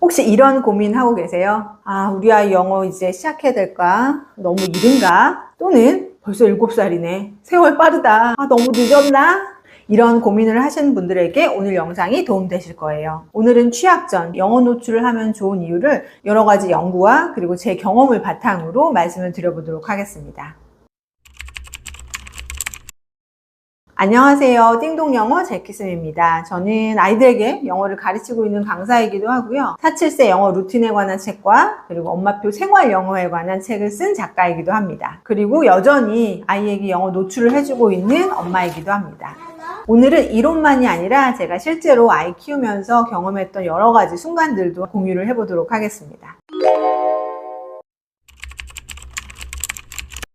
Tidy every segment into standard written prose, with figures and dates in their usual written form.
혹시 이런 고민하고 계세요? 아, 우리 아이 영어 이제 시작해야 될까? 너무 이른가? 또는 벌써 7살이네. 세월 빠르다. 아, 너무 늦었나? 이런 고민을 하시는 분들에게 오늘 영상이 도움되실 거예요. 오늘은 취학 전 영어 노출을 하면 좋은 이유를 여러 가지 연구와 그리고 제 경험을 바탕으로 말씀을 드려보도록 하겠습니다. 안녕하세요. 띵동영어 제키쌤입니다. 저는 아이들에게 영어를 가르치고 있는 강사이기도 하고요. 4-7세 영어 루틴에 관한 책과 그리고 엄마표 생활 영어에 관한 책을 쓴 작가이기도 합니다. 그리고 여전히 아이에게 영어 노출을 해주고 있는 엄마이기도 합니다. 오늘은 이론만이 아니라 제가 실제로 아이 키우면서 경험했던 여러 가지 순간들도 공유를 해보도록 하겠습니다.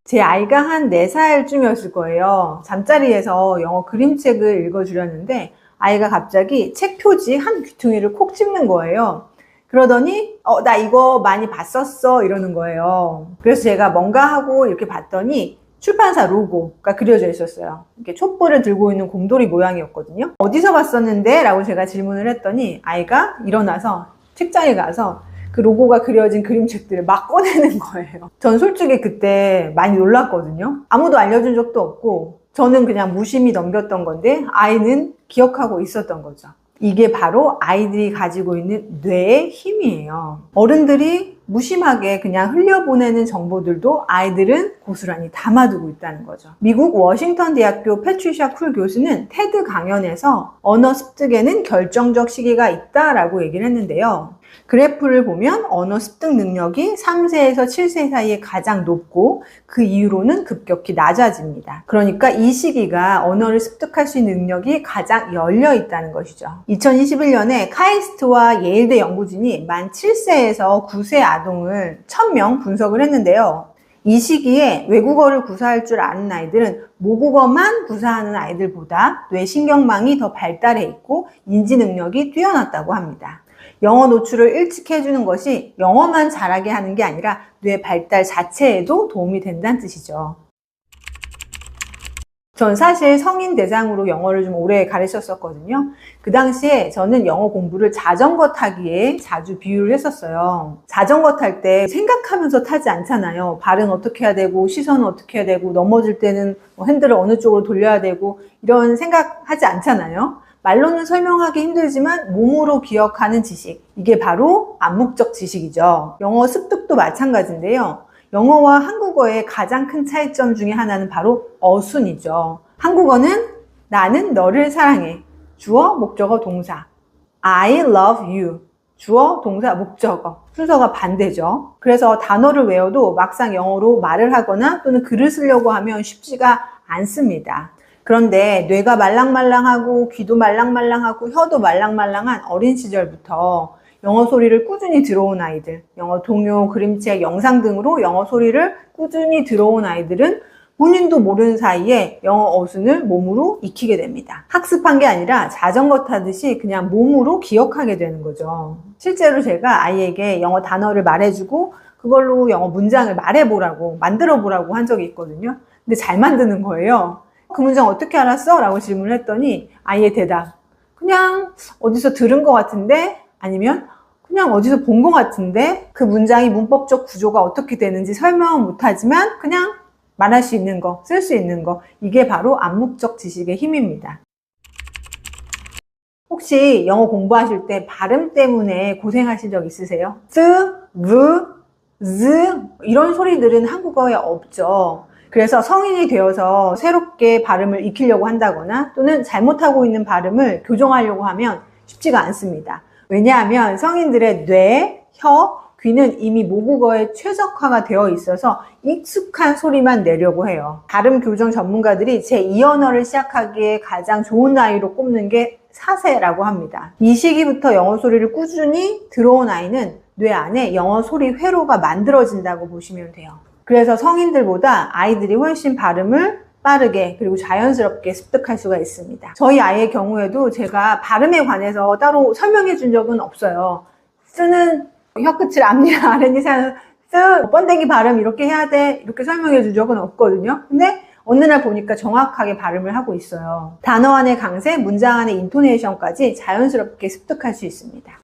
제 아이가 한 4살쯤이었을 거예요. 잠자리에서 영어 그림책을 읽어주려는데 아이가 갑자기 책 표지 한 귀퉁이를 콕 집는 거예요. 그러더니 나 이거 많이 봤었어 이러는 거예요. 그래서 제가 뭔가 하고 이렇게 봤더니 출판사 로고가 그려져 있었어요. 이렇게 촛불을 들고 있는 곰돌이 모양이었거든요. 어디서 봤었는데? 라고 제가 질문을 했더니 아이가 일어나서 책장에 가서 그 로고가 그려진 그림책들을 막 꺼내는 거예요. 전 솔직히 그때 많이 놀랐거든요. 아무도 알려준 적도 없고 저는 그냥 무심히 넘겼던 건데 아이는 기억하고 있었던 거죠. 이게 바로 아이들이 가지고 있는 뇌의 힘이에요. 어른들이 무심하게 그냥 흘려보내는 정보들도 아이들은 고스란히 담아두고 있다는 거죠. 미국 워싱턴 대학교 패트리샤 쿨 교수는 테드 강연에서 언어 습득에는 결정적 시기가 있다라고 얘기를 했는데요. 그래프를 보면 언어 습득 능력이 3세에서 7세 사이에 가장 높고 그 이후로는 급격히 낮아집니다. 그러니까 이 시기가 언어를 습득할 수 있는 능력이 가장 열려 있다는 것이죠. 2021년에 카이스트와 예일대 연구진이 만 7세에서 9세 아동을 1000명 분석을 했는데요. 이 시기에 외국어를 구사할 줄 아는 아이들은 모국어만 구사하는 아이들보다 뇌신경망이 더 발달해 있고 인지 능력이 뛰어났다고 합니다. 영어 노출을 일찍 해주는 것이 영어만 잘하게 하는 게 아니라 뇌 발달 자체에도 도움이 된다는 뜻이죠. 전 사실 성인 대상으로 영어를 좀 오래 가르쳤었거든요. 그 당시에 저는 영어 공부를 자전거 타기에 자주 비유를 했었어요. 자전거 탈 때 생각하면서 타지 않잖아요. 발은 어떻게 해야 되고 시선은 어떻게 해야 되고 넘어질 때는 핸들을 어느 쪽으로 돌려야 되고 이런 생각하지 않잖아요. 말로는 설명하기 힘들지만 몸으로 기억하는 지식, 이게 바로 암묵적 지식이죠. 영어 습득도 마찬가지인데요. 영어와 한국어의 가장 큰 차이점 중에 하나는 바로 어순이죠. 한국어는 나는 너를 사랑해. 주어, 목적어, 동사. I love you. 주어, 동사, 목적어. 순서가 반대죠. 그래서 단어를 외워도 막상 영어로 말을 하거나 또는 글을 쓰려고 하면 쉽지가 않습니다. 그런데 뇌가 말랑말랑하고 귀도 말랑말랑하고 혀도 말랑말랑한 어린 시절부터 영어 소리를 꾸준히 들어온 아이들, 영어 동요, 그림책, 영상 등으로 영어 소리를 꾸준히 들어온 아이들은 본인도 모르는 사이에 영어 어순을 몸으로 익히게 됩니다. 학습한 게 아니라 자전거 타듯이 그냥 몸으로 기억하게 되는 거죠. 실제로 제가 아이에게 영어 단어를 말해주고 그걸로 영어 문장을 말해보라고, 만들어보라고 한 적이 있거든요. 근데 잘 만드는 거예요. 그 문장 어떻게 알았어? 라고 질문을 했더니 아이의 대답, 그냥 어디서 들은 것 같은데 아니면 그냥 어디서 본 것 같은데 그 문장이 문법적 구조가 어떻게 되는지 설명은 못하지만 그냥 말할 수 있는 거, 쓸 수 있는 거, 이게 바로 암묵적 지식의 힘입니다. 혹시 영어 공부하실 때 발음 때문에 고생하신 적 있으세요? 스, 브, 즈 이런 소리들은 한국어에 없죠. 그래서 성인이 되어서 새롭게 발음을 익히려고 한다거나 또는 잘못하고 있는 발음을 교정하려고 하면 쉽지가 않습니다. 왜냐하면 성인들의 뇌, 혀, 귀는 이미 모국어에 최적화가 되어 있어서 익숙한 소리만 내려고 해요. 발음 교정 전문가들이 제2 언어를 시작하기에 가장 좋은 나이로 꼽는 게 4세라고 합니다. 이 시기부터 영어 소리를 꾸준히 들어온 아이는 뇌 안에 영어 소리 회로가 만들어진다고 보시면 돼요. 그래서 성인들보다 아이들이 훨씬 발음을 빠르게 그리고 자연스럽게 습득할 수가 있습니다. 저희 아이의 경우에도 제가 발음에 관해서 따로 설명해 준 적은 없어요. 쓰는 혀끝을 앞니 아랫니 사이에서 번데기 발음 이렇게 해야 돼 이렇게 설명해 준 적은 없거든요. 근데 어느 날 보니까 정확하게 발음을 하고 있어요. 단어 안의 강세, 문장 안의 인토네이션까지 자연스럽게 습득할 수 있습니다.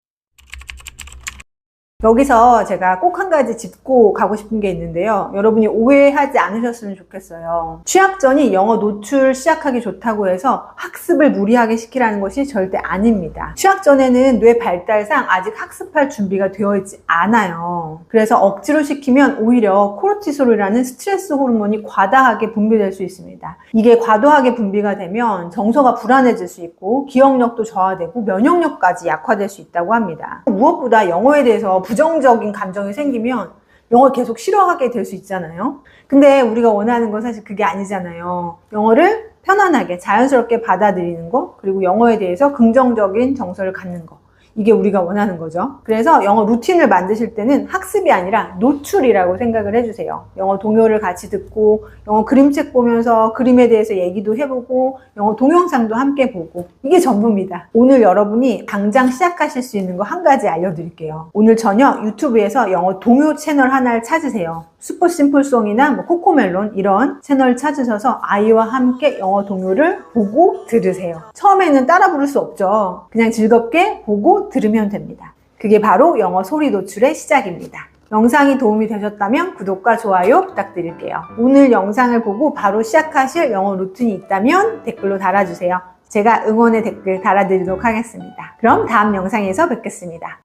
여기서 제가 꼭 한 가지 짚고 가고 싶은 게 있는데요. 여러분이 오해하지 않으셨으면 좋겠어요. 취학 전이 영어 노출 시작하기 좋다고 해서 학습을 무리하게 시키라는 것이 절대 아닙니다. 취학 전에는 뇌 발달상 아직 학습할 준비가 되어 있지 않아요. 그래서 억지로 시키면 오히려 코르티솔이라는 스트레스 호르몬이 과다하게 분비될 수 있습니다. 이게 과도하게 분비가 되면 정서가 불안해질 수 있고 기억력도 저하되고 면역력까지 약화될 수 있다고 합니다. 무엇보다 영어에 대해서 부정적인 감정이 생기면 영어를 계속 싫어하게 될 수 있잖아요. 근데 우리가 원하는 건 사실 그게 아니잖아요. 영어를 편안하게 자연스럽게 받아들이는 거, 그리고 영어에 대해서 긍정적인 정서를 갖는 거, 이게 우리가 원하는 거죠. 그래서 영어 루틴을 만드실 때는 학습이 아니라 노출이라고 생각을 해주세요. 영어 동요를 같이 듣고 영어 그림책 보면서 그림에 대해서 얘기도 해보고 영어 동영상도 함께 보고, 이게 전부입니다. 오늘 여러분이 당장 시작하실 수 있는 거 한 가지 알려드릴게요. 오늘 저녁 유튜브에서 영어 동요 채널 하나를 찾으세요. 슈퍼심플송이나 코코멜론 이런 채널 찾으셔서 아이와 함께 영어 동요를 보고 들으세요. 처음에는 따라 부를 수 없죠. 그냥 즐겁게 보고 들으면 됩니다. 그게 바로 영어 소리 노출의 시작입니다. 영상이 도움이 되셨다면 구독과 좋아요 부탁드릴게요. 오늘 영상을 보고 바로 시작하실 영어 루틴이 있다면 댓글로 달아주세요. 제가 응원의 댓글 달아드리도록 하겠습니다. 그럼 다음 영상에서 뵙겠습니다.